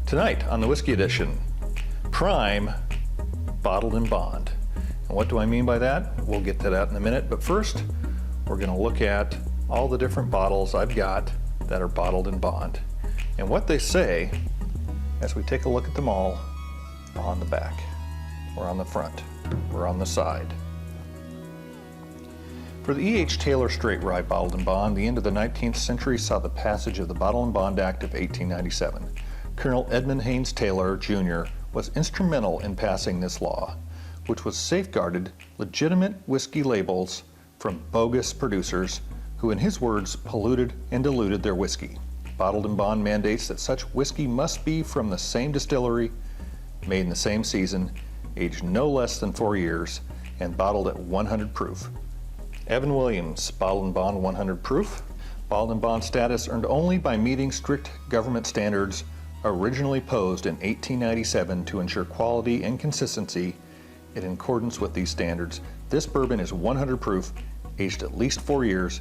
Tonight on the Whiskey Edition, Prime Bottled in Bond. And what do I mean by that? We'll get to that in a minute, but first we're going to look at all the different bottles I've got that are bottled in bond and what they say as we take a look at them all on the back, or on the front, or on the side. For the E.H. Taylor Straight Rye Bottled in Bond, the end of the 19th century saw the passage of the Bottled in Bond Act of 1897. Colonel Edmund Haynes Taylor, Jr. was instrumental in passing this law, which was safeguarded legitimate whiskey labels from bogus producers who, in his words, polluted and diluted their whiskey. Bottled in Bond mandates that such whiskey must be from the same distillery, made in the same season, aged no less than 4 years, and bottled at 100 proof. Evan Williams, Bottled in Bond 100 proof. Bottled in Bond status earned only by meeting strict government standards originally posed in 1897 to ensure quality and consistency. In accordance with these standards, this bourbon is 100 proof, aged at least 4 years,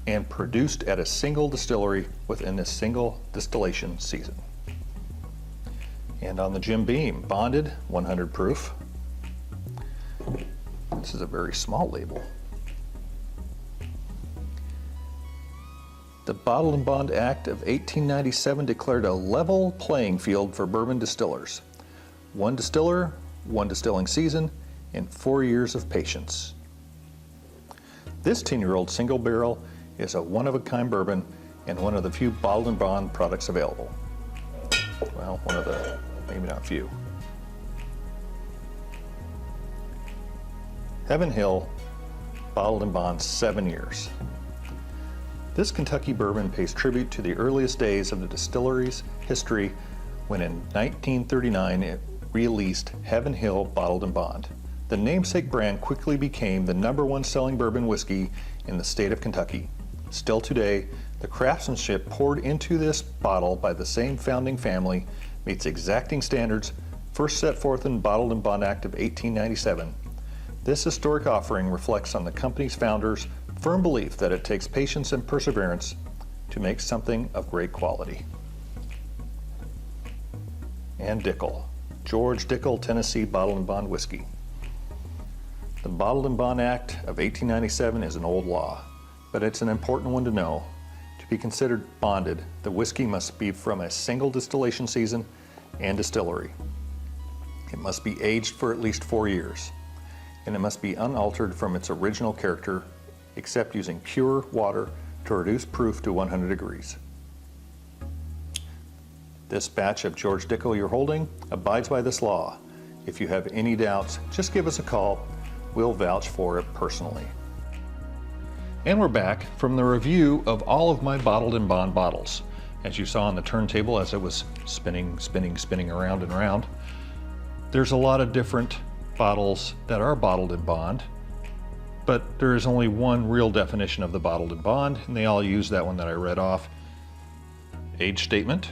and produced at a single distillery within a single distillation season. And on the Jim Beam, bonded, 100 proof. This is a very small label. The Bottled in Bond Act of 1897 declared a level playing field for bourbon distillers. 1 distiller, 1 distilling season, and 4 years of patience. This 10-year-old single barrel is a one-of-a-kind bourbon and one of the few Bottled in Bond products available. Well, one of the, maybe not few. Heaven Hill, Bottled in Bond, 7 years. This Kentucky bourbon pays tribute to the earliest days of the distillery's history when in 1939 it released Heaven Hill Bottled in Bond. The namesake brand quickly became the #1 selling bourbon whiskey in the state of Kentucky. Still today, the craftsmanship poured into this bottle by the same founding family meets exacting standards first set forth in Bottled in Bond Act of 1897. This historic offering reflects on the company's founders' firm belief that it takes patience and perseverance to make something of great quality. And Dickel, George Dickel, Tennessee Bottled in Bond Whiskey. The Bottled in Bond Act of 1897 is an old law, but it's an important one to know. To be considered bonded, the whiskey must be from a single distillation season and distillery. It must be aged for at least 4 years, and it must be unaltered from its original character, except using pure water to reduce proof to 100 degrees. This batch of George Dickel you're holding abides by this law. If you have any doubts, just give us a call. We'll vouch for it personally. And we're back from the review of all of my Bottled in Bond bottles. As you saw on the turntable as it was spinning around and around, there's a lot of different bottles that are bottled in bond, but there is only one real definition of the bottled in bond, and they all use that one that I read off. Age statement,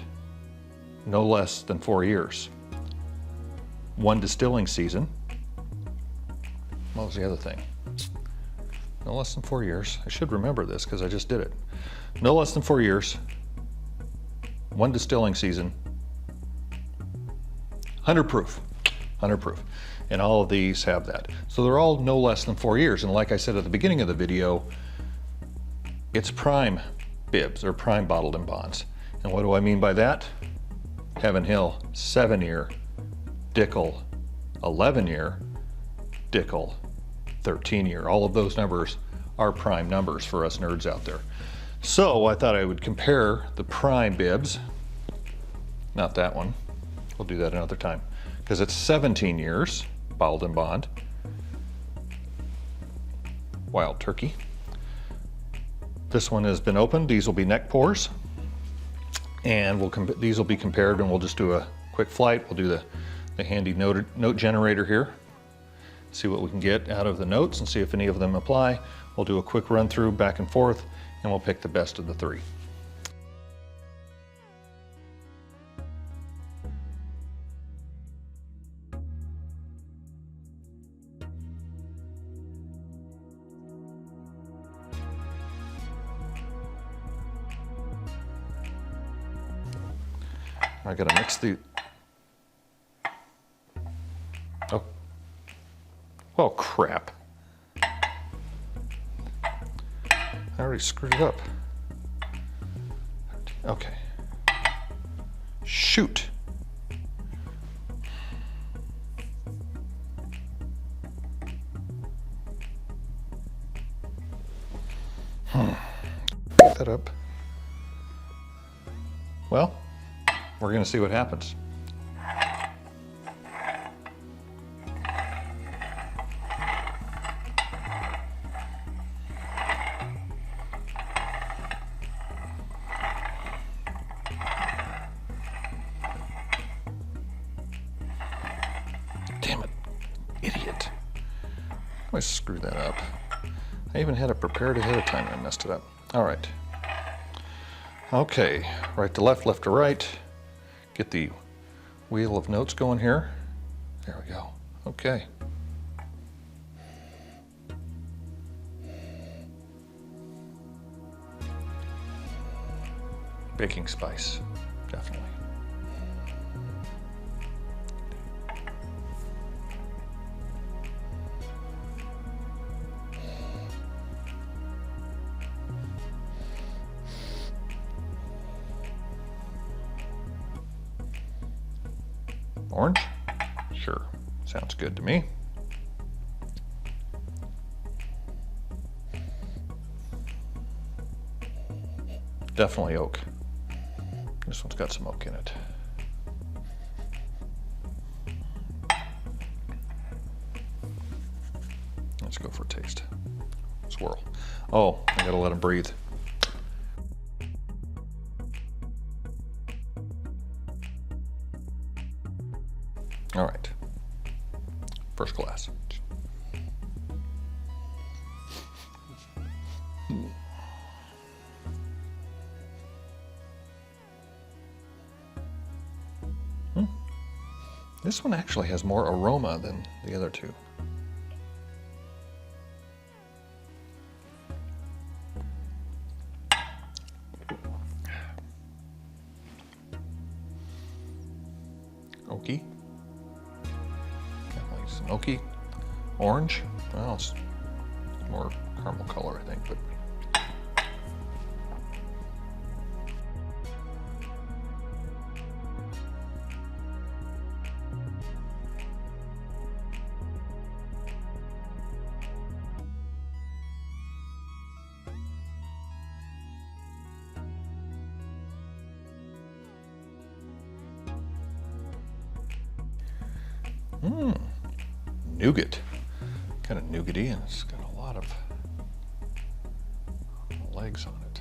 no less than 4 years. 1 distilling season. What was the other thing? No less than 4 years. I should remember this because I just did it. No less than 4 years. 1 distilling season. 100 proof. 100 proof. And all of these have that. So they're all no less than 4 years. And like I said at the beginning of the video, it's prime bibs or prime bottled in bonds. And what do I mean by that? Heaven Hill, 7-year. Dickel, 11-year. Dickel, 13-year. All of those numbers are prime numbers for us nerds out there. So I thought I would compare the prime bibs, not that one. We'll do that another time, because it's 17 years. Bottled in Bond. Wild Turkey. This one has been opened. These will be neck pours, and these will be compared, and we'll just do a quick flight. We'll do the handy note generator here, see what we can get out of the notes and see if any of them apply. We'll do a quick run through back and forth, and we'll pick the best of the 3. I gotta Oh, crap. I already screwed it up. Okay. Shoot. Pick that up. Well, we're going to see what happens. Damn it, idiot. I screwed that up. I even had it prepared ahead of time and I messed it up. All right. Okay, right to left, left to right. Get the wheel of notes going here. There we go. Okay. Baking spice, definitely. Orange? Sure, sounds good to me. Definitely oak. This one's got some oak in it. Let's go for a taste. Swirl. Oh, I gotta let him breathe. All right, first class. This one actually has more aroma than the other two. Oaky. Definitely some oaky. Orange. Well, it's more caramel color, I think, but. Nougat. Kind of nougaty, and it's got a lot of legs on it.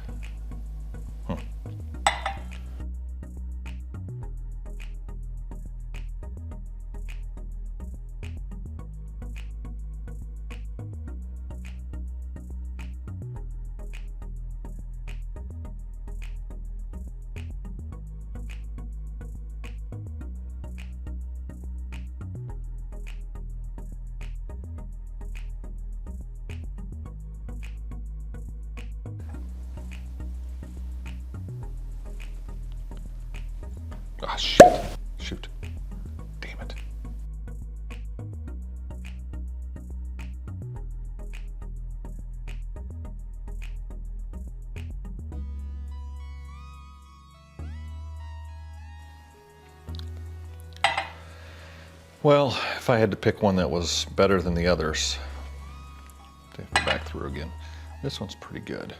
Ah, shit. Shoot. Damn it. Well, if I had to pick one that was better than the others, I have to go back through again. This one's pretty good.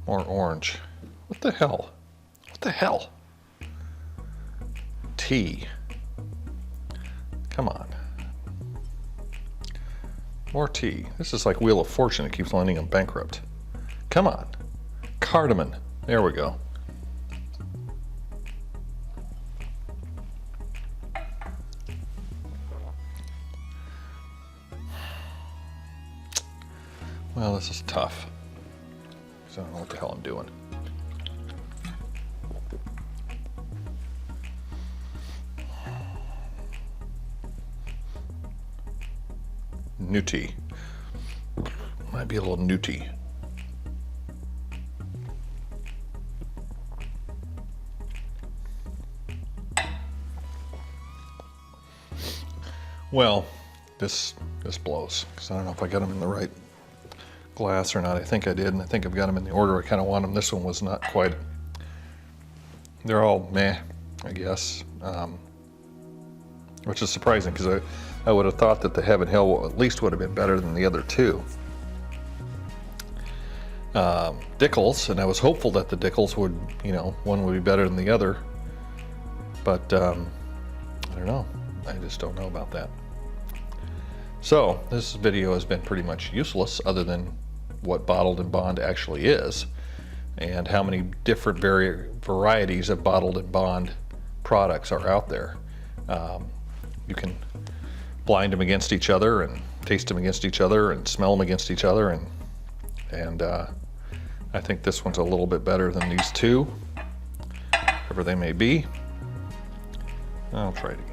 More orange. What the hell? What the hell? Tea. Come on. More tea. This is like Wheel of Fortune. It keeps landing him bankrupt. Come on. Cardamom. There we go. Well, this is tough. I don't know what the hell I'm doing. nutty. Might be a little nutty. Well, this blows, because I don't know if I got them in the right glass or not. I think I did, and I think I've got them in the order I kind of want them. This one was not quite. They're all meh, I guess, which is surprising, because I would have thought that the Heaven Hill at least would have been better than the other two. Dickels, and I was hopeful that the Dickels would, one would be better than the other, but I don't know. I just don't know about that. So this video has been pretty much useless, other than what bottled and bond actually is, and how many different varieties of bottled and bond products are out there. You can blind them against each other, and taste them against each other, and smell them against each other, and I think this one's a little bit better than these two, whatever they may be. I'll try it again.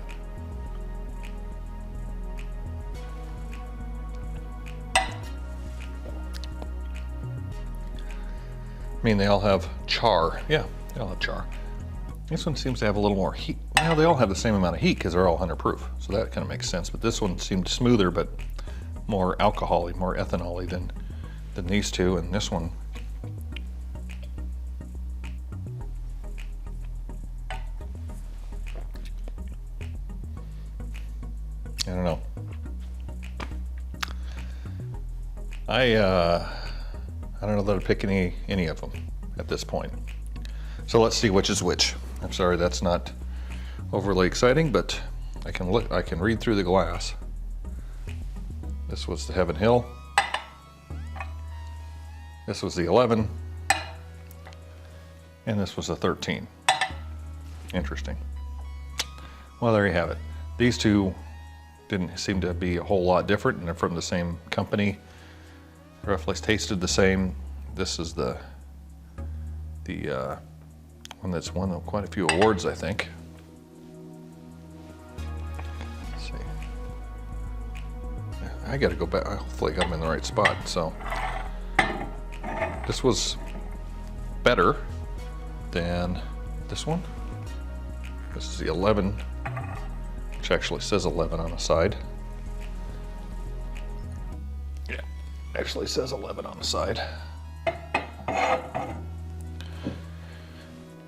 I mean, they all have char. Yeah, they all have char. This one seems to have a little more heat. Well, they all have the same amount of heat because they're all 100 proof. So that kind of makes sense. But this one seemed smoother, but more alcohol-y, more ethanol-y than these two. And this one, I don't know. I don't know that I'd pick any of them at this point. So let's see which is which. I'm sorry that's not overly exciting, but I can read through the glass. This was the Heaven Hill. This was the 11. And this was the 13. Interesting. Well, there you have it. These two didn't seem to be a whole lot different, and they're from the same company. Roughly tasted the same. This is the one that's won quite a few awards, I think. Let's see. I got to go back. Hopefully, I got them in the right spot. So this was better than this one. This is the 11, which actually says 11 on the side. Actually says 11 on the side.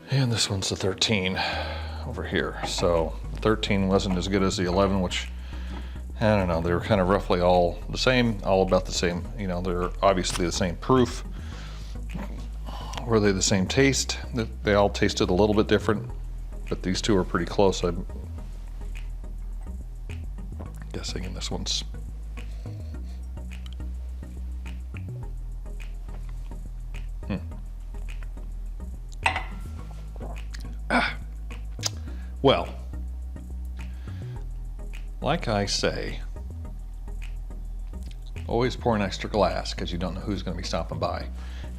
And this one's the 13 over here. So the 13 wasn't as good as the 11, which, I don't know, they were kind of roughly all the same, all about the same. They're obviously the same proof. Were they the same taste? They all tasted a little bit different, but these two are pretty close. I'm guessing in this one's well, like I say, always pour an extra glass, because you don't know who's going to be stopping by.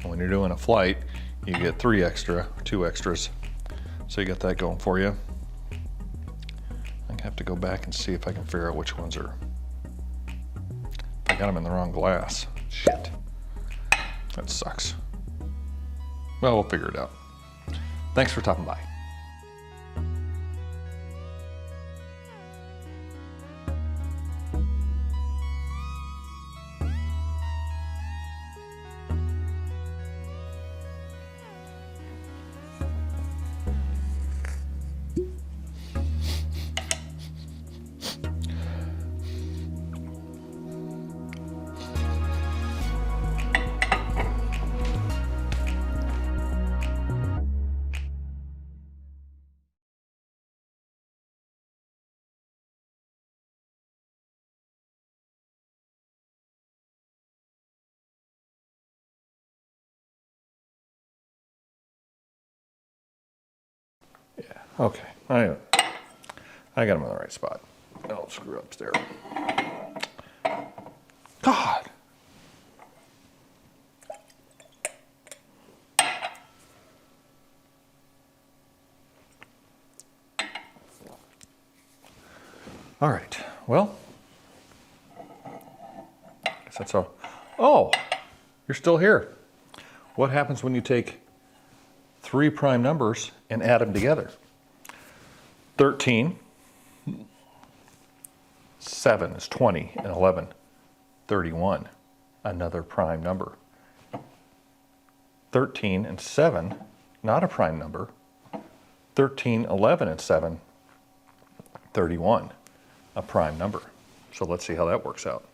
And when you're doing a flight, you get 2 extras. So you got that going for you. I have to go back and see if I can figure out which ones are. I got them in the wrong glass. Shit. That sucks. Well, we'll figure it out. Thanks for stopping by. Okay, I got them in the right spot. Don't screw up there. God. All right, well, That's all. Oh, you're still here. What happens when you take 3 prime numbers and add them together? 13, 7 is 20, and 11, 31, another prime number. 13 and 7, not a prime number. 13, 11, and 7, 31, a prime number. So let's see how that works out.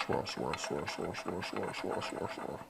Swirl, swirl, swirl, swirl, swirl, swirl, swirl, swirl, swirl.